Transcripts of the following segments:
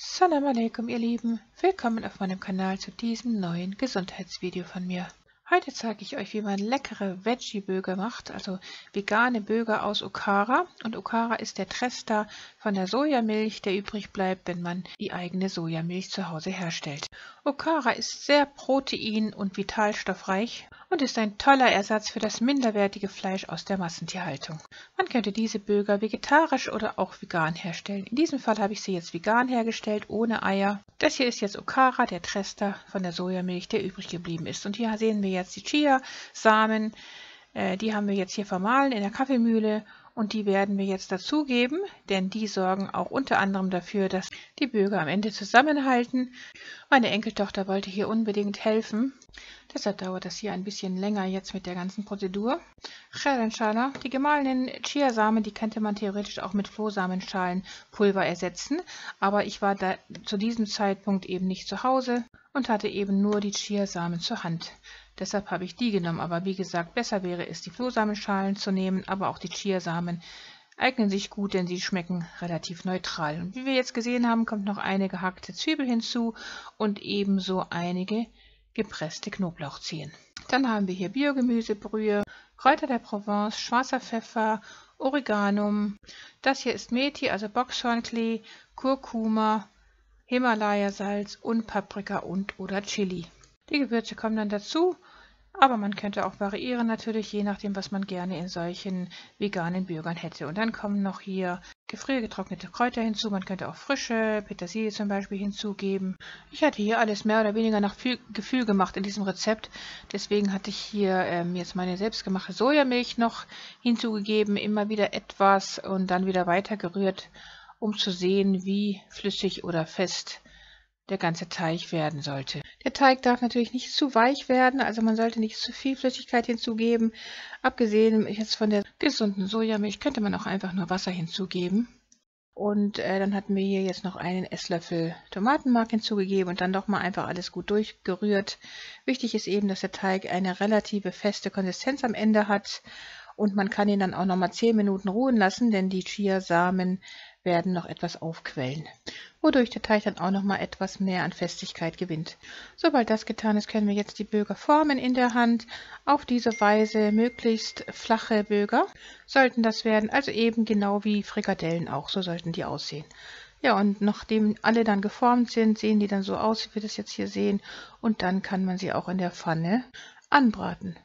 Salam alaikum, ihr Lieben. Willkommen auf meinem Kanal zu diesem neuen Gesundheitsvideo von mir. Heute zeige ich euch, wie man leckere Veggie-Burger macht, also vegane Burger aus Okara. Und Okara ist der Trester von der Sojamilch, der übrig bleibt, wenn man die eigene Sojamilch zu Hause herstellt. Okara ist sehr protein- und vitalstoffreich und ist ein toller Ersatz für das minderwertige Fleisch aus der Massentierhaltung. Man könnte diese Burger vegetarisch oder auch vegan herstellen. In diesem Fall habe ich sie jetzt vegan hergestellt, ohne Eier. Das hier ist jetzt Okara, der Trester von der Sojamilch, der übrig geblieben ist. Und hier sehen wir jetzt die Chia-Samen. Die haben wir jetzt hier vermahlen in der Kaffeemühle und die werden wir jetzt dazugeben, denn die sorgen auch unter anderem dafür, dass die Burger am Ende zusammenhalten. Meine Enkeltochter wollte hier unbedingt helfen, deshalb dauert das hier ein bisschen länger jetzt mit der ganzen Prozedur. Khair inshallah. Die gemahlenen Chiasamen, die könnte man theoretisch auch mit Flohsamenschalenpulver ersetzen, aber ich war da zu diesem Zeitpunkt eben nicht zu Hause und hatte eben nur die Chiasamen zur Hand. Deshalb habe ich die genommen, aber wie gesagt, besser wäre es, die Flohsamenschalen zu nehmen, aber auch die Chiasamen eignen sich gut, denn sie schmecken relativ neutral. Und wie wir jetzt gesehen haben, kommt noch eine gehackte Zwiebel hinzu und ebenso einige gepresste Knoblauchzehen. Dann haben wir hier Biogemüsebrühe, Kräuter der Provence, schwarzer Pfeffer, Oreganum. Das hier ist Methi, also Boxhornklee, Kurkuma, Himalaya-Salz und Paprika und oder Chili. Die Gewürze kommen dann dazu, aber man könnte auch variieren natürlich, je nachdem, was man gerne in solchen veganen Burgern hätte. Und dann kommen noch hier gefriergetrocknete Kräuter hinzu. Man könnte auch frische Petersilie zum Beispiel hinzugeben. Ich hatte hier alles mehr oder weniger nach Gefühl gemacht in diesem Rezept. Deswegen hatte ich hier jetzt meine selbstgemachte Sojamilch noch hinzugegeben, immer wieder etwas und dann wieder weiter gerührt, um zu sehen, wie flüssig oder fest der ganze Teig werden sollte. Der Teig darf natürlich nicht zu weich werden, also man sollte nicht zu viel Flüssigkeit hinzugeben. Abgesehen jetzt von der gesunden Sojamilch könnte man auch einfach nur Wasser hinzugeben. Und dann hatten wir hier jetzt noch einen Esslöffel Tomatenmark hinzugegeben und dann nochmal einfach alles gut durchgerührt. Wichtig ist eben, dass der Teig eine relative feste Konsistenz am Ende hat. Und man kann ihn dann auch nochmal 10 Minuten ruhen lassen, denn die Chiasamen werden noch etwas aufquellen, wodurch der Teig dann auch nochmal etwas mehr an Festigkeit gewinnt. Sobald das getan ist, können wir jetzt die Burger formen in der Hand. Auf diese Weise möglichst flache Burger sollten das werden, also eben genau wie Frikadellen auch, so sollten die aussehen. Ja, und nachdem alle dann geformt sind, sehen die dann so aus, wie wir das jetzt hier sehen. Und dann kann man sie auch in der Pfanne anbraten.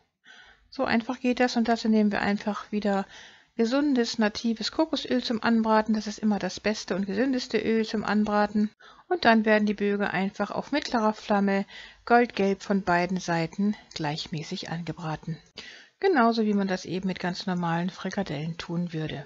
So einfach geht das und dazu nehmen wir einfach wieder gesundes, natives Kokosöl zum Anbraten. Das ist immer das beste und gesündeste Öl zum Anbraten. Und dann werden die Burger einfach auf mittlerer Flamme goldgelb von beiden Seiten gleichmäßig angebraten. Genauso wie man das eben mit ganz normalen Frikadellen tun würde.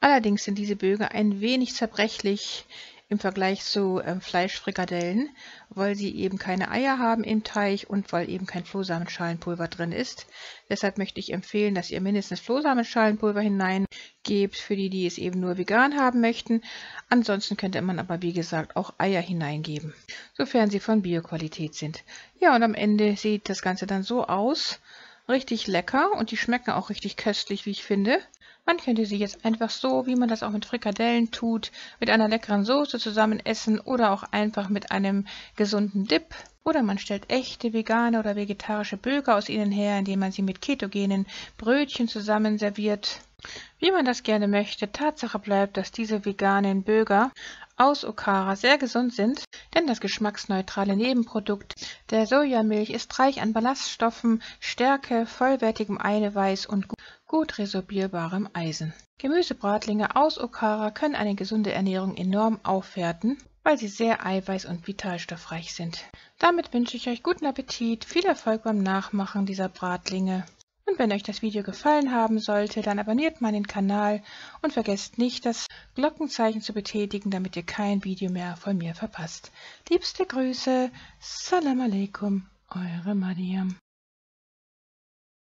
Allerdings sind diese Burger ein wenig zerbrechlich im Vergleich zu Fleischfrikadellen, weil sie eben keine Eier haben im Teig und weil eben kein Flohsamenschalenpulver drin ist. Deshalb möchte ich empfehlen, dass ihr mindestens Flohsamenschalenpulver hineingebt, für die, die es eben nur vegan haben möchten. Ansonsten könnte man aber, wie gesagt, auch Eier hineingeben, sofern sie von Bioqualität sind. Ja, und am Ende sieht das Ganze dann so aus. Richtig lecker und die schmecken auch richtig köstlich, wie ich finde. Man könnte sie jetzt einfach so, wie man das auch mit Frikadellen tut, mit einer leckeren Soße zusammen essen oder auch einfach mit einem gesunden Dip. Oder man stellt echte vegane oder vegetarische Burger aus ihnen her, indem man sie mit ketogenen Brötchen zusammen serviert. Wie man das gerne möchte, Tatsache bleibt, dass diese veganen Burger aus Okara sehr gesund sind, denn das geschmacksneutrale Nebenprodukt der Sojamilch ist reich an Ballaststoffen, Stärke, vollwertigem Eiweiß und gut resorbierbarem Eisen. Gemüsebratlinge aus Okara können eine gesunde Ernährung enorm aufwerten, weil sie sehr eiweiß- und vitalstoffreich sind. Damit wünsche ich euch guten Appetit, viel Erfolg beim Nachmachen dieser Bratlinge. Und wenn euch das Video gefallen haben sollte, dann abonniert meinen Kanal und vergesst nicht, das Glockenzeichen zu betätigen, damit ihr kein Video mehr von mir verpasst. Liebste Grüße, Salam alaikum, eure Mariam.